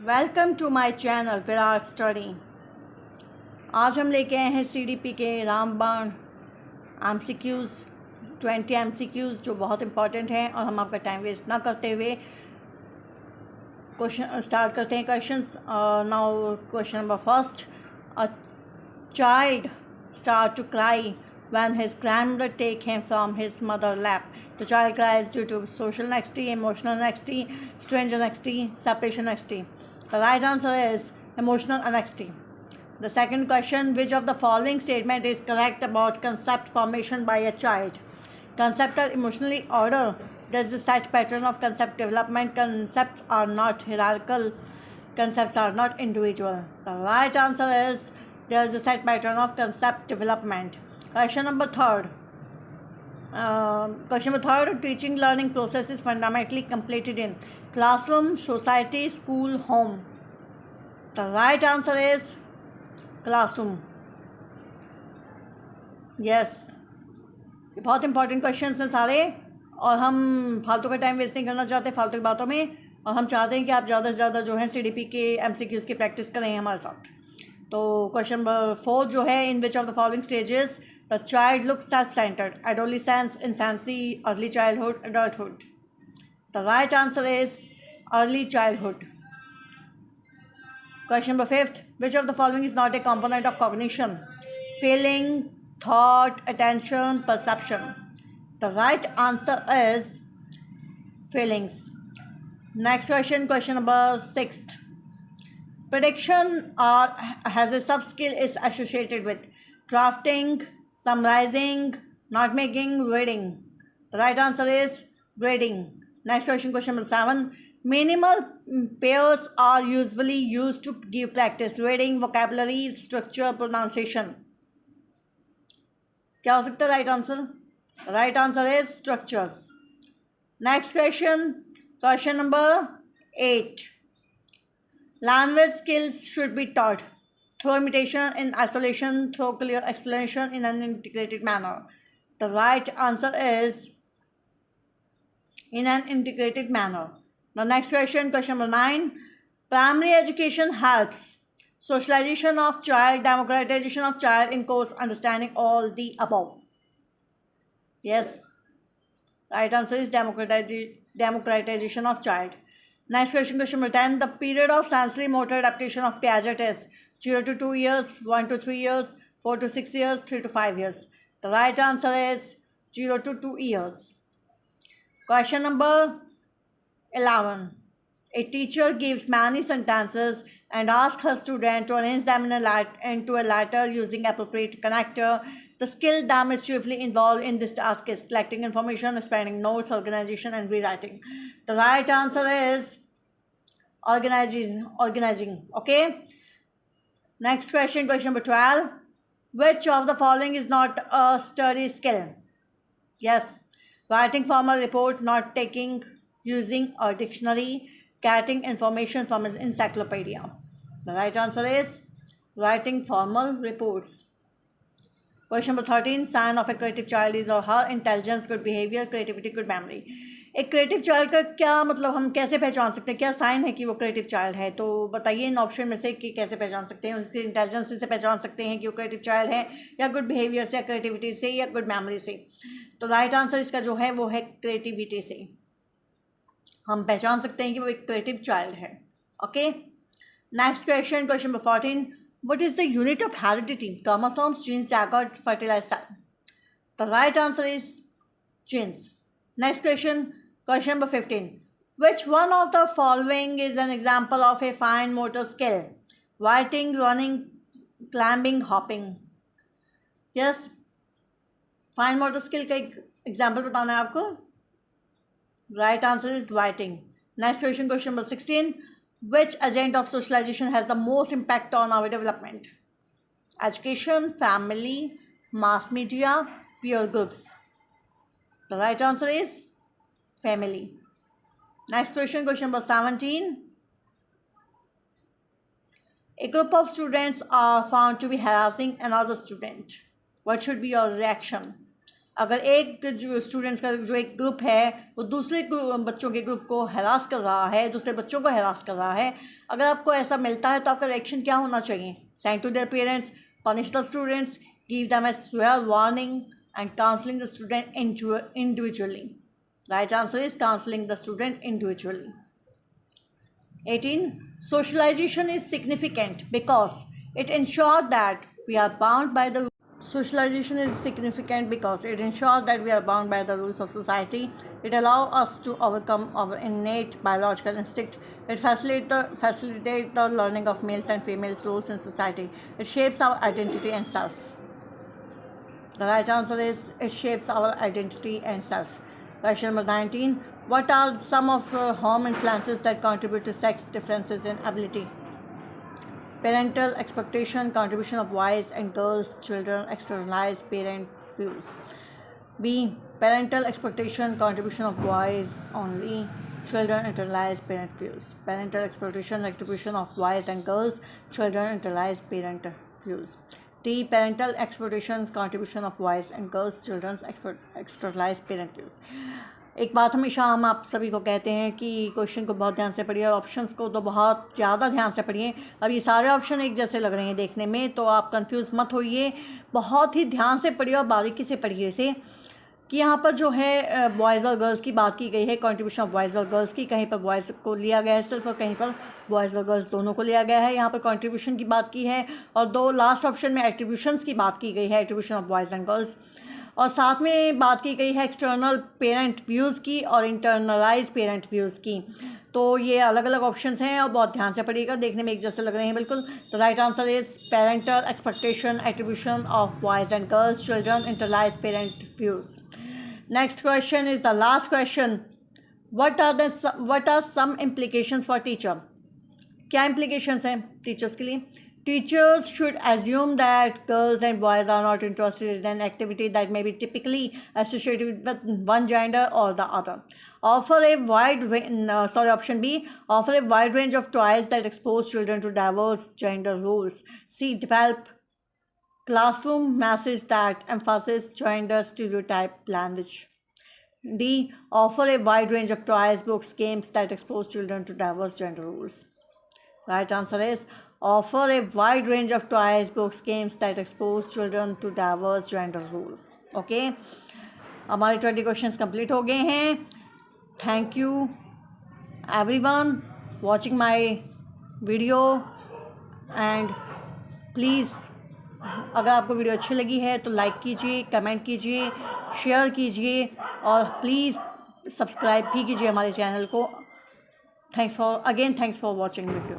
Welcome to my channel Virat study. आज हम लेके आए हैं सीडीपी के रामबाण एमसीक्यूज़ 20 एमसीक्यूज़ जो बहुत इंपॉर्टेंट हैं और हम आपका टाइम वेस्ट ना करते हुए क्वेश्चन स्टार्ट करते हैं। Questions now question number first, a child start to cry when his grandmother take him from his mother lap. The child cries due to social anxiety, emotional anxiety, strange anxiety, separation anxiety. The right answer is emotional anxiety. The second question, which of the following statement is correct about concept formation by a child? Concepts are emotionally ordered. There's a set pattern of concept development. Concepts are not hierarchical. Concepts are not individual. The right answer is there's a set pattern of concept development. Question number third. Teaching learning process is fundamentally completed in classroom, society, school, home. The right answer is classroom. Yes. ये बहुत important question हैं सारे, और हम फालतू का time waste नहीं करना चाहते फालतू की बातों में, और हम चाहते हैं कि आप ज़्यादा से ज़्यादा जो है सीडीपी के एमसीक्यूज़ की प्रैक्टिस करें हमारे साथ। तो क्वेश्चन नंबर 4 जो है, in which of the following stages the child look self centred? Adolescence, infancy, early childhood, adulthood. The right answer is early childhood. Question number 5, which of the following is not a component of cognition? Feeling, thought, attention, perception. The right answer is feelings. Next question, question number 6. Prediction has a sub-skill is associated with drafting, summarizing, note making, reading. The right answer is reading. Next question, question number 7. Minimal pairs are usually used to give practice reading, vocabulary, structure, pronunciation. क्या हो सकता है right answer? Right answer is structures. Next question, question number 8. Language skills should be taught through imitation, in isolation, through clear explanation, in an integrated manner. The right answer is in an integrated manner. The next question, question number 9. Primary education helps socialization of child, democratization of child, in course understanding all the above. Yes, right answer is democratization of child. Next question, question number 10. The period of sensory motor adaptation of Piaget is 0 to 2 years, 1 to 3 years, 4 to 6 years, 3 to 5 years. The right answer is 0 to 2 years. Question number 11. A teacher gives many sentences and asks her student to arrange them into a letter using appropriate connector. The skill that is chiefly involved in this task is collecting information, expanding notes, organization, and rewriting. The right answer is organizing. Okay. Next question, question number 12. Which of the following is not a study skill? Yes, writing formal report, not taking, using a dictionary, getting information from an encyclopedia. The right answer is writing formal reports. Question number 13. Sign of a creative child is or her intelligence, good behavior, creativity, good memory. एक creative child का क्या मतलब, हम कैसे पहचान सकते हैं, क्या साइन है कि वो क्रिएटिव चाइल्ड है? तो बताइए इन ऑप्शन में से कि कैसे पहचान सकते हैं. उसकी इंटेलिजेंस से पहचान सकते हैं कि वो क्रिएटिव चाइल्ड है, या गुड बिहेवियर से, या क्रिएटिविटी से, या गुड मेमोरी से. तो राइट आंसर इसका जो है वो है क्रिएटिविटी से हम पहचान सकते हैं कि वो एक क्रिएटिव चाइल्ड है. Okay. Next question, question number 14. What is the unit of heredity? Chromosomes, genes, zygos, fertilized cell. The right answer is genes. Next question, question number 15. Which one of the following is an example of a fine motor skill? Writing, running, climbing, hopping. Yes, fine motor skill का एक example बताना है आपको. Right answer is writing. Next question, question number 16. Which agent of socialization has the most impact on our development? Education, family, mass media, peer groups. The right answer is family. Next question, question number 17. A group of students are found to be harassing another student. What should be your reaction? अगर एक जो students का जो एक group है वो दूसरे बच्चों के ग्रुप को हरास कर रहा है, दूसरे बच्चों को हरास कर रहा है, अगर आपको ऐसा मिलता है तो आपका रिएक्शन क्या होना चाहिए? Send to their parents, punish the students, give them a severe warning and counselling the student individually. Right answer is counseling the student individually. 18. Socialization is significant because it ensures that we are bound by the Socialization is significant because it ensures that we are bound by the rules of society. It allows us to overcome our innate biological instinct. It facilitates the learning of males and females roles in society. It shapes our identity and self. The right answer is it shapes our identity and self. Question number 19. What are some of home influences that contribute to sex differences in ability? Parental expectation, contribution of boys and girls, children, externalize parents' views. B. Parental expectation, contribution of boys only, children, internalize parent views. Parental expectation, contribution of boys and girls, children, internalize parent views. D. Parental expectations, contribution of boys and girls, children, externalize parent views. एक बात हमेशा हम आप सभी को कहते हैं कि क्वेश्चन को बहुत ध्यान से पढ़िए और ऑप्शंस को तो बहुत ज़्यादा ध्यान से पढ़िए। अब ये सारे ऑप्शन एक जैसे लग रहे हैं देखने में, तो आप कंफ्यूज मत होइए, बहुत ही ध्यान से पढ़िए और बारीकी से पढ़िए इसे कि यहाँ पर जो है बॉयज़ और गर्ल्स की बात की गई है, कंट्रीब्यूशन ऑफ बॉयज़ और गर्ल्स की, कहीं पर बॉयज़ को लिया गया है सिर्फ और कहीं पर बॉयज़ और गर्ल्स दोनों को लिया गया है। यहाँ पर कंट्रीब्यूशन की बात की है और दो लास्ट ऑप्शन में एट्रीब्यूशंस की बात की गई है, attribution of boys and girls, और साथ में बात की गई है एक्सटर्नल पेरेंट व्यूज़ की और इंटरनलाइज पेरेंट व्यूज़ की। तो ये अलग अलग ऑप्शंस हैं और बहुत ध्यान से पढ़िएगा, देखने में एक जैसे लग रहे हैं बिल्कुल। तो right answer is parental expectation, attribution of boys and girls, children, internalise parent views. Next question is the last question. What are some implications for teacher? क्या इम्प्लीकेशंस हैं टीचर्स के लिए? Teachers should assume that girls and boys are not interested in an activity that may be typically associated with one gender or the other. Option B, offer a wide range of toys that expose children to diverse gender roles. C, develop classroom message that emphasizes gender stereotype language. D, offer a wide range of toys, books, games that expose children to diverse gender roles. Right answer is offer a wide range of toys, books, games that expose children to diverse gender role. Okay, हमारे 20 questions complete हो गए हैं। Thank you everyone watching my video and please अगर आपको video अच्छी लगी है तो लाइक कीजिए, कमेंट कीजिए, शेयर कीजिए और प्लीज़ सब्सक्राइब भी कीजिए हमारे चैनल को। Thanks for watching video.